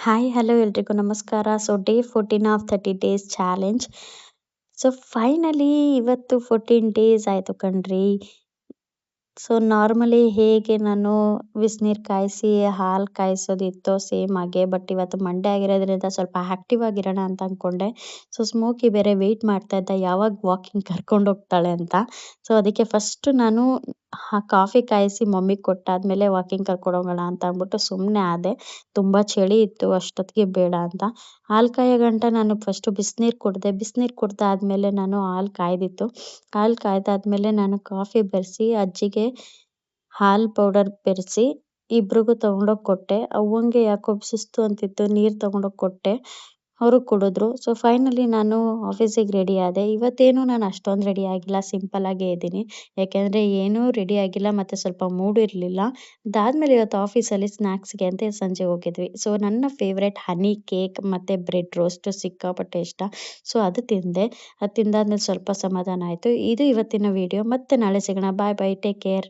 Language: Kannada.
ಹಾಯ್ ಹಲೋ ಎಲ್ರಿಗೂ ನಮಸ್ಕಾರ. So day 14 of 30 days challenge. So finally ಇವತ್ತು 14 ಡೇಸ್ ಆಯಿತು ಕಣ್ರಿ. ಸೊ ನಾರ್ಮಲಿ ಹೇಗೆ ನಾನು ಬಿಸಿನೀರು ಕಾಯಿಸಿ ಹಾಲು ಕಾಯಿಸೋದಿತ್ತೋ ಸೇಮ್ ಹಾಗೆ. ಬಟ್ ಇವತ್ತು ಮಂಡೇ ಆಗಿರೋದ್ರಿಂದ ಸ್ವಲ್ಪ ಆ್ಯಕ್ಟಿವ್ ಆಗಿರೋಣ ಅಂತ ಅಂದ್ಕೊಂಡೆ. ಸೊ ಸ್ಮೋಕಿ ಬೇರೆ ವೆಯ್ಟ್ ಮಾಡ್ತಾ ಇದ್ದ ಯಾವಾಗ ವಾಕಿಂಗ್ ಕರ್ಕೊಂಡು ಹೋಗ್ತಾಳೆ ಅಂತ. ಸೊ ಅದಕ್ಕೆ ಫಸ್ಟು ನಾನು ಕಾಫಿ ಕಾಯಿಸಿ ಮಮ್ಮಿಗೆ ಕೊಟ್ಟಾದ್ಮೇಲೆ ವಾಕಿಂಗ್ ಕರ್ಕೊಂಡು ಹೋಗೋಣ ಅಂತ ಅಂದ್ಬಿಟ್ಟು ಸುಮ್ಮನೆ ಆದೆ. ತುಂಬ ಚಳಿ ಇತ್ತು ಅಷ್ಟೊತ್ತಿಗೆ ಬೇಡ ಅಂತ. ಹಾಲು ಕಾಯೋ ಗಂಟ ನಾನು ಫಸ್ಟು ಬಿಸಿನೀರು ಕುಡಿದೆ. ಬಿಸಿನೀರು ಕುಡ್ದಾದ್ಮೇಲೆ ನಾನು ಹಾಲು ಕಾಯ್ದಿತ್ತು. ಹಾಲು ಕಾಯ್ದಾದ್ಮೇಲೆ ನಾನು ಕಾಫಿ ಬೆರೆಸಿ ಅಜ್ಜಿಗೆ ಹಾಲು ಪೌಡರ್ ಬೆರೆಸಿ ಇಬ್ರಿಗೂ ತೊಗೊಂಡೋಗಿ ಕೊಟ್ಟೆ. ಅವ್ವಂಗೆ ಯಾಕೋ ಸುಸ್ತು ಅಂತಿತ್ತು, ನೀರು ತೊಗೊಂಡೋಗಿ ಕೊಟ್ಟೆ. ಅವರು ಕುಡಿದ್ರು. ಸೊ ಫೈನಲಿ ನಾನು ಆಫೀಸಿಗೆ ರೆಡಿ ಆದೆ. ಇವತ್ತೇನು ನಾನು ಅಷ್ಟೊಂದು ರೆಡಿ ಆಗಿಲ್ಲ, ಸಿಂಪಲ್ಲಾಗೇ ಇದ್ದೀನಿ. ಯಾಕೆಂದರೆ ಏನೂ ರೆಡಿ ಆಗಿಲ್ಲ ಮತ್ತು ಸ್ವಲ್ಪ ಮೂಡ್ ಇರಲಿಲ್ಲ. ಅದಾದಮೇಲೆ ಇವತ್ತು ಆಫೀಸಲ್ಲಿ ಸ್ನ್ಯಾಕ್ಸ್ಗೆ ಅಂತ ಸಂಜೆ ಹೋಗಿದ್ವಿ. ಸೊ ನನ್ನ ಫೇವ್ರೆಟ್ ಹನಿ ಕೇಕ್ ಮತ್ತು ಬ್ರೆಡ್ ರೋಸ್ಟು ಸಿಕ್ಕಾಪಟ್ಟೆ ಇಷ್ಟ. ಸೊ ಅದು ತಿಂದೆ. ಅದು ತಿಂದಾದ್ಮೇಲೆ ಸ್ವಲ್ಪ ಸಮಾಧಾನ ಆಯಿತು. ಇದು ಇವತ್ತಿನ ವಿಡಿಯೋ. ಮತ್ತೆ ನಾಳೆ ಸಿಗೋಣ. ಬಾಯ್ ಬಾಯ್, ಟೇಕ್ ಕೇರ್.